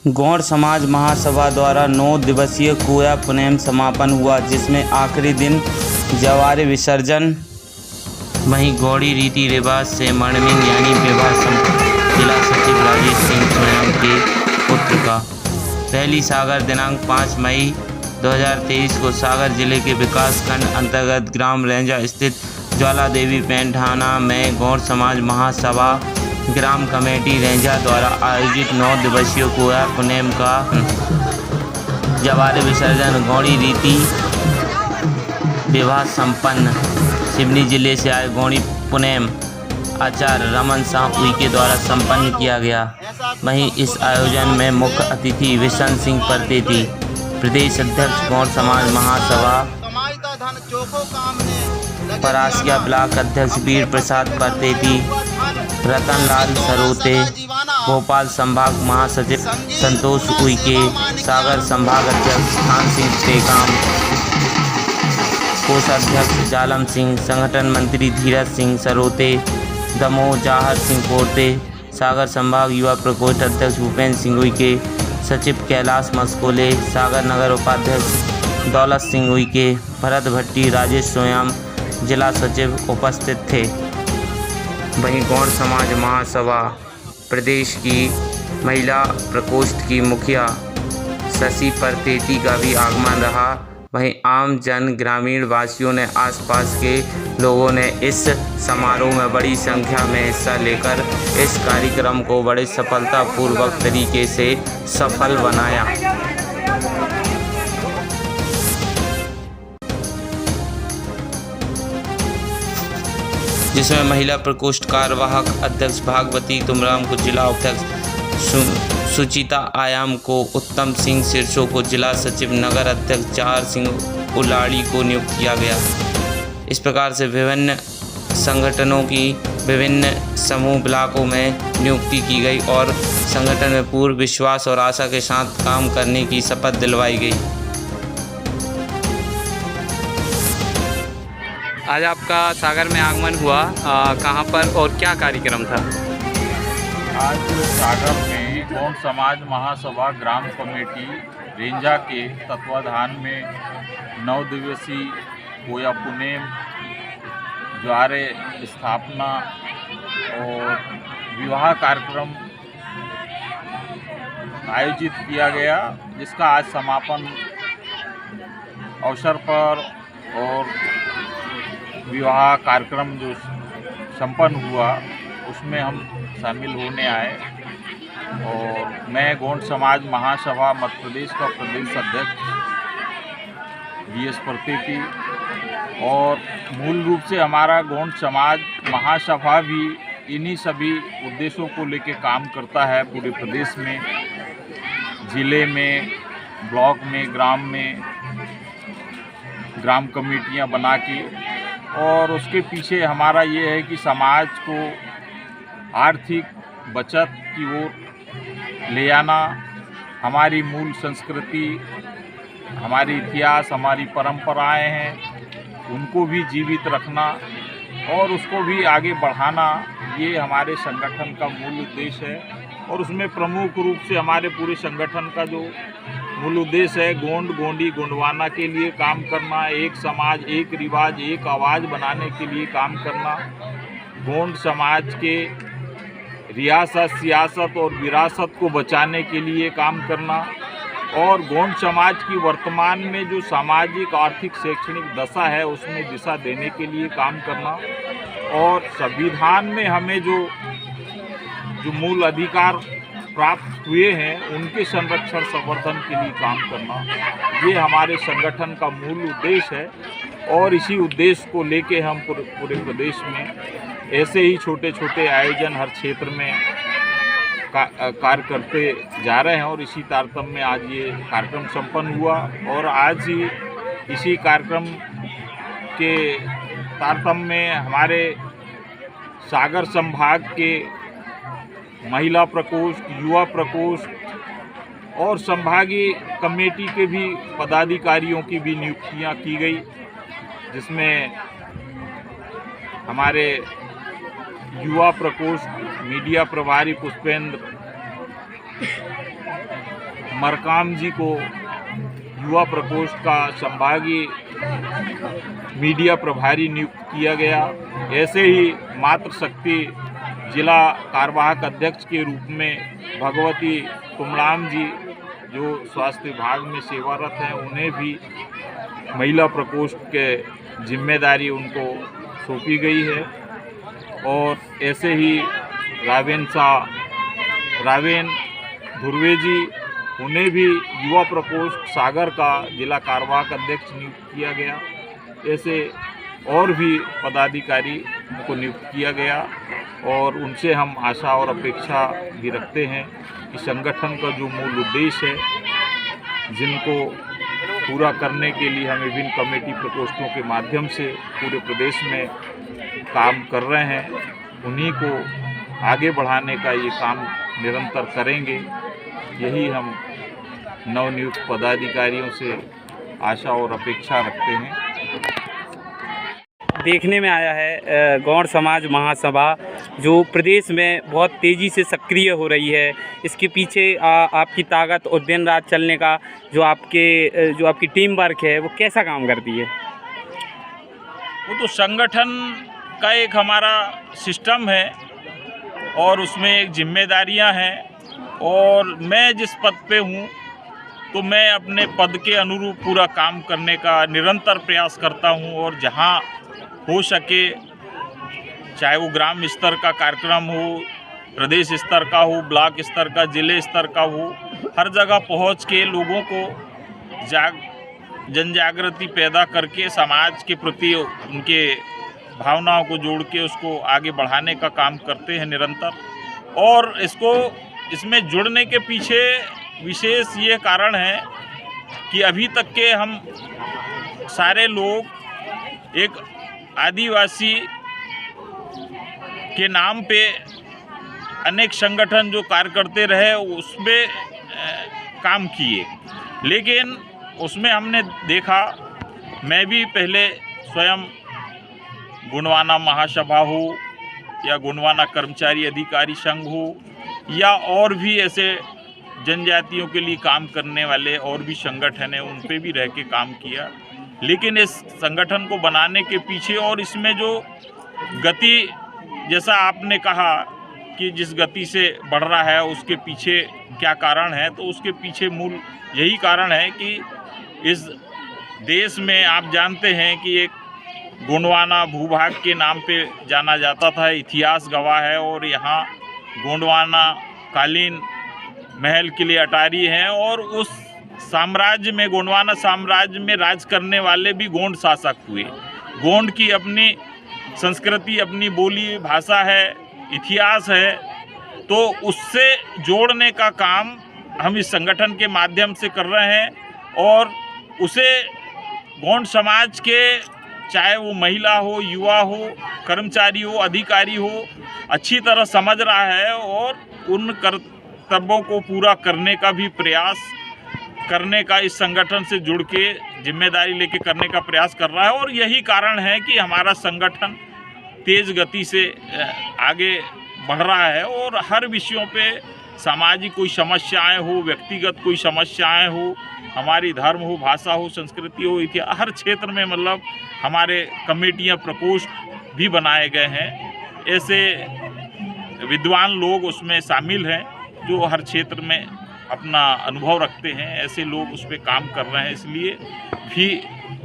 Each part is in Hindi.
गौड़ समाज महासभा द्वारा 9 दिवसीय कोया पुनम समापन हुआ, जिसमें आखिरी दिन जवारे विसर्जन। वहीं गौड़ी रीति रिवाज से मणिमिंग यानी विवाह संपन्न। जिला सचिव राजेश सिंह स्वयं के पुत्र का पहली सागर दिनांक 5 मई 2023 को सागर जिले के विकासखंड अंतर्गत ग्राम रेंजा स्थित ज्वाला देवी पैंठाना में गौड़ समाज महासभा ग्राम कमेटी रेंजा द्वारा आयोजित 9 दिवसीय कोया पुनम का जवारे विसर्जन गौड़ी रीति विवाह संपन्न। सिवनी जिले से आए गौड़ी पुनम आचार्य रमन शाह उइके द्वारा संपन्न किया गया। वहीं इस आयोजन में मुख्य अतिथि विशन सिंह परतेती, प्रदेश अध्यक्ष गौड़ समाज महासभा परासिया ब्लॉक अध्यक्ष वीर प्रसाद परतेती, रतन लाल सरोते, भोपाल संभाग महासचिव संतोष उइके, सागर संभाग अध्यक्ष स्थान सिंह टेकाम, कोषाध्यक्ष जालम सिंह, संगठन मंत्री धीरज सिंह सरोते, दमोह जाहर सिंह पोरते, सागर संभाग युवा प्रकोष्ठ अध्यक्ष भूपेंद्र सिंह उइके, सचिव कैलाश मस्कोले, सागर नगर उपाध्यक्ष दौलत सिंह उइके, भरत भट्टी, राजेश सोयाम जिला सचिव उपस्थित थे। वहीं गौड़ समाज महासभा प्रदेश की महिला प्रकोष्ठ की मुखिया शशि परतेती का भी आगमन रहा। वहीं आम जन ग्रामीण वासियों ने आसपास के लोगों ने इस समारोह में बड़ी संख्या में हिस्सा लेकर इस कार्यक्रम को बड़े सफलतापूर्वक तरीके से सफल बनाया। जिसमें महिला प्रकोष्ठ कार्यवाहक अध्यक्ष भागवती तुमराम को जिला उपाध्यक्ष सुचिता आयाम को, उत्तम सिंह सिरसो को जिला सचिव, नगर अध्यक्ष जहार सिंह उलाड़ी को नियुक्त किया गया। इस प्रकार से विभिन्न संगठनों की विभिन्न समूह ब्लॉकों में नियुक्ति की गई और संगठन में पूर्ण विश्वास और आशा के साथ काम करने की शपथ दिलवाई गई। आज आपका सागर में आगमन हुआ, कहाँ पर और क्या कार्यक्रम था? आज सागर में गौड़ समाज महासभा ग्राम कमेटी रेंजा के तत्वाधान में 9 दिवसीय कोया पुनम ज्वारे स्थापना और विवाह कार्यक्रम आयोजित किया गया, जिसका आज समापन अवसर पर और विवाह कार्यक्रम जो संपन्न हुआ उसमें हम शामिल होने आए। और मैं गौड़ समाज महासभा मध्य प्रदेश का प्रदेश अध्यक्ष वीएस परतेती, और मूल रूप से हमारा गौड़ समाज महासभा भी इन्हीं सभी उद्देश्यों को लेकर काम करता है। पूरे प्रदेश में, ज़िले में, ब्लॉक में, ग्राम में ग्राम कमेटियां बना के, और उसके पीछे हमारा ये है कि समाज को आर्थिक बचत की ओर ले आना, हमारी मूल संस्कृति, हमारी इतिहास, हमारी परंपराएं हैं, उनको भी जीवित रखना और उसको भी आगे बढ़ाना, ये हमारे संगठन का मूल उद्देश्य है। और उसमें प्रमुख रूप से हमारे पूरे संगठन का जो मूल उद्देश्य है, गोंड गोंडी गोंडवाना के लिए काम करना, एक समाज एक रिवाज एक आवाज़ बनाने के लिए काम करना, गोंड समाज के रियासत, सियासत और विरासत को बचाने के लिए काम करना, और गोंड समाज की वर्तमान में जो सामाजिक आर्थिक शैक्षणिक दशा है उसमें दिशा देने के लिए काम करना, और संविधान में हमें जो मूल अधिकार प्राप्त हुए हैं उनके संरक्षण संवर्धन के लिए काम करना, ये हमारे संगठन का मूल उद्देश्य है। और इसी उद्देश्य को लेके हम पूरे प्रदेश में ऐसे ही छोटे छोटे आयोजन हर क्षेत्र में कार्य करते जा रहे हैं, और इसी तारतम्य में आज ये कार्यक्रम संपन्न हुआ। और आज ही इसी कार्यक्रम के तारतम्य में हमारे सागर संभाग के महिला प्रकोष्ठ, युवा प्रकोष्ठ और संभागीय कमेटी के भी पदाधिकारियों की भी नियुक्तियां की गई, जिसमें हमारे युवा प्रकोष्ठ मीडिया प्रभारी पुष्पेंद्र मरकाम जी को युवा प्रकोष्ठ का संभागीय मीडिया प्रभारी नियुक्त किया गया। ऐसे ही मातृशक्ति जिला कार्यवाहक अध्यक्ष के रूप में भगवती कुमड़ाम जी जो स्वास्थ्य विभाग में सेवारत हैं, उन्हें भी महिला प्रकोष्ठ के जिम्मेदारी उनको सौंपी गई है। और ऐसे ही रावेन धुर्वे जी, उन्हें भी युवा प्रकोष्ठ सागर का जिला कार्यवाहक अध्यक्ष नियुक्त किया गया। ऐसे और भी पदाधिकारी को नियुक्त किया गया और उनसे हम आशा और अपेक्षा भी रखते हैं कि संगठन का जो मूल उद्देश्य है, जिनको पूरा करने के लिए हम विभिन्न कमेटी प्रकोष्ठों के माध्यम से पूरे प्रदेश में काम कर रहे हैं, उन्हीं को आगे बढ़ाने का ये काम निरंतर करेंगे। यही हम नवनियुक्त पदाधिकारियों से आशा और अपेक्षा रखते हैं। देखने में आया है गौड़ समाज महासभा जो प्रदेश में बहुत तेज़ी से सक्रिय हो रही है, इसके पीछे आपकी ताकत और दिन रात चलने का जो आपकी टीम वर्क है वो कैसा काम करती है? वो तो संगठन का एक हमारा सिस्टम है और उसमें एक जिम्मेदारियां हैं, और मैं जिस पद पे हूँ तो मैं अपने पद के अनुरूप पूरा काम करने का निरंतर प्रयास करता हूँ। और जहाँ हो सके, चाहे वो ग्राम स्तर का कार्यक्रम हो, प्रदेश स्तर का हो, ब्लॉक स्तर का, जिले स्तर का हो, हर जगह पहुँच के लोगों को जन जागृति पैदा करके समाज के प्रति उनके भावनाओं को जोड़ के उसको आगे बढ़ाने का काम करते हैं निरंतर। और इसमें जुड़ने के पीछे विशेष ये कारण है कि अभी तक के हम सारे लोग एक आदिवासी के नाम पे अनेक संगठन जो कार्य करते रहे उसमें काम किए, लेकिन उसमें हमने देखा, मैं भी पहले स्वयं गोंडवाना महासभा हो या गोंडवाना कर्मचारी अधिकारी संघ हो या और भी ऐसे जनजातियों के लिए काम करने वाले और भी संगठन हैं, उन पे भी रह के काम किया। लेकिन इस संगठन को बनाने के पीछे और इसमें जो गति, जैसा आपने कहा कि जिस गति से बढ़ रहा है उसके पीछे क्या कारण है, तो उसके पीछे मूल यही कारण है कि इस देश में आप जानते हैं कि एक गोंडवाना भूभाग के नाम पे जाना जाता था, इतिहास गवाह है। और यहाँ गोंडवाना कालीन महल किले अटारी हैं और उस साम्राज्य में, गोंडवाना साम्राज्य में राज करने वाले भी गोंड शासक हुए। गोंड की अपनी संस्कृति, अपनी बोली भाषा है, इतिहास है, तो उससे जोड़ने का काम हम इस संगठन के माध्यम से कर रहे हैं। और उसे गोंड समाज के, चाहे वो महिला हो, युवा हो, कर्मचारी हो, अधिकारी हो, अच्छी तरह समझ रहा है और उन कर्तव्यों को पूरा करने का भी प्रयास करने का, इस संगठन से जुड़ के जिम्मेदारी लेके करने का प्रयास कर रहा है। और यही कारण है कि हमारा संगठन तेज़ गति से आगे बढ़ रहा है और हर विषयों पे, सामाजिक कोई समस्याएं हो, व्यक्तिगत कोई समस्याएं हो, हमारी धर्म हो, भाषा हो, संस्कृति हो, इतिहास, हर क्षेत्र में मतलब हमारे कमेटियां, प्रकोष्ठ भी बनाए गए हैं। ऐसे विद्वान लोग उसमें शामिल हैं जो हर क्षेत्र में अपना अनुभव रखते हैं, ऐसे लोग उस पर काम कर रहे हैं, इसलिए भी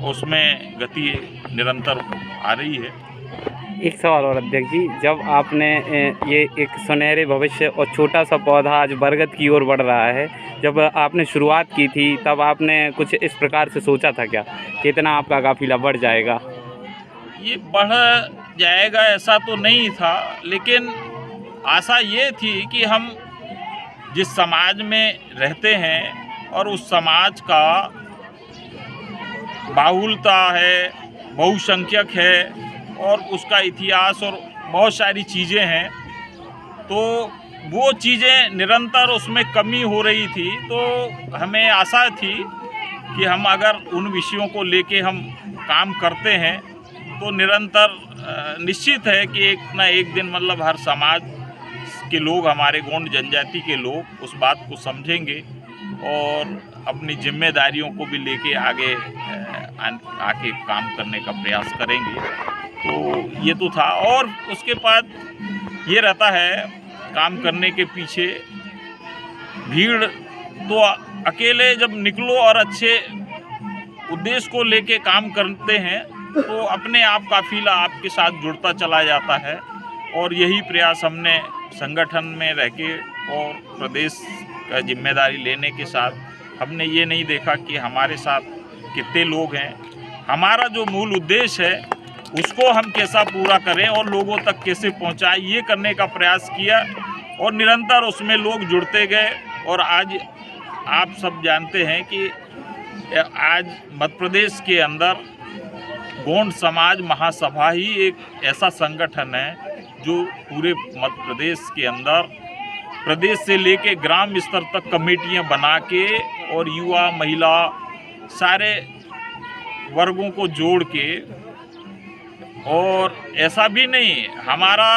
उसमें गति निरंतर आ रही है। एक सवाल और अध्यक्ष जी, जब आपने ये एक सुनहरे भविष्य और छोटा सा पौधा आज बरगद की ओर बढ़ रहा है, जब आपने शुरुआत की थी तब आपने कुछ इस प्रकार से सोचा था क्या कि इतना आपका काफिला बढ़ जाएगा? ये बढ़ जाएगा ऐसा तो नहीं था, लेकिन आशा ये थी कि हम जिस समाज में रहते हैं और उस समाज का बाहुलता है, बहुसंख्यक है और उसका इतिहास और बहुत सारी चीज़ें हैं, तो वो चीज़ें निरंतर उसमें कमी हो रही थी। तो हमें आशा थी कि हम अगर उन विषयों को लेके हम काम करते हैं तो निरंतर निश्चित है कि एक ना एक दिन मतलब हर समाज के लोग, हमारे गोंड जनजाति के लोग उस बात को समझेंगे और अपनी जिम्मेदारियों को भी लेके आगे आके काम करने का प्रयास करेंगे। तो ये तो था। और उसके बाद ये रहता है काम करने के पीछे भीड़, तो अकेले जब निकलो और अच्छे उद्देश्य को लेके काम करते हैं तो अपने आप काफिला आपके साथ जुड़ता चला जाता है। और यही प्रयास हमने संगठन में रह के और प्रदेश का जिम्मेदारी लेने के साथ हमने ये नहीं देखा कि हमारे साथ कितने लोग हैं, हमारा जो मूल उद्देश्य है उसको हम कैसा पूरा करें और लोगों तक कैसे पहुंचाएं, ये करने का प्रयास किया और निरंतर उसमें लोग जुड़ते गए। और आज आप सब जानते हैं कि आज मध्य प्रदेश के अंदर गोंड समाज महासभा ही एक ऐसा संगठन है जो पूरे मध्य प्रदेश के अंदर प्रदेश से लेके ग्राम स्तर तक कमेटियां बना के और युवा महिला सारे वर्गों को जोड़ के, और ऐसा भी नहीं, हमारा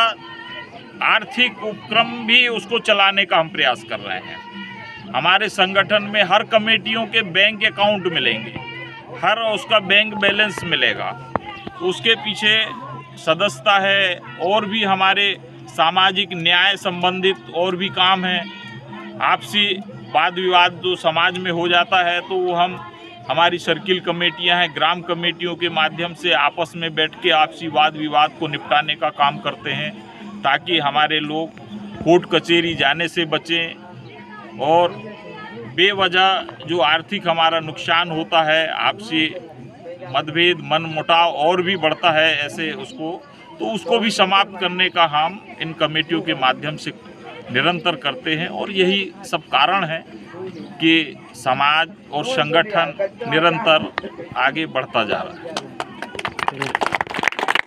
आर्थिक उपक्रम भी उसको चलाने का हम प्रयास कर रहे हैं। हमारे संगठन में हर कमेटियों के बैंक अकाउंट मिलेंगे, हर उसका बैंक बैलेंस मिलेगा, उसके पीछे सदस्यता है। और भी हमारे सामाजिक न्याय संबंधित और भी काम हैं। आपसी वाद विवाद जो समाज में हो जाता है तो वो हमारी सर्किल कमेटियां हैं, ग्राम कमेटियों के माध्यम से आपस में बैठ के आपसी वाद विवाद को निपटाने का काम करते हैं ताकि हमारे लोग कोर्ट कचहरी जाने से बचें और बेवजह जो आर्थिक हमारा नुकसान होता है, आपसी मतभेद मनमुटाव और भी बढ़ता है ऐसे उसको भी समाप्त करने का हम इन कमेटियों के माध्यम से निरंतर करते हैं। और यही सब कारण है कि समाज और संगठन निरंतर आगे बढ़ता जा रहा है।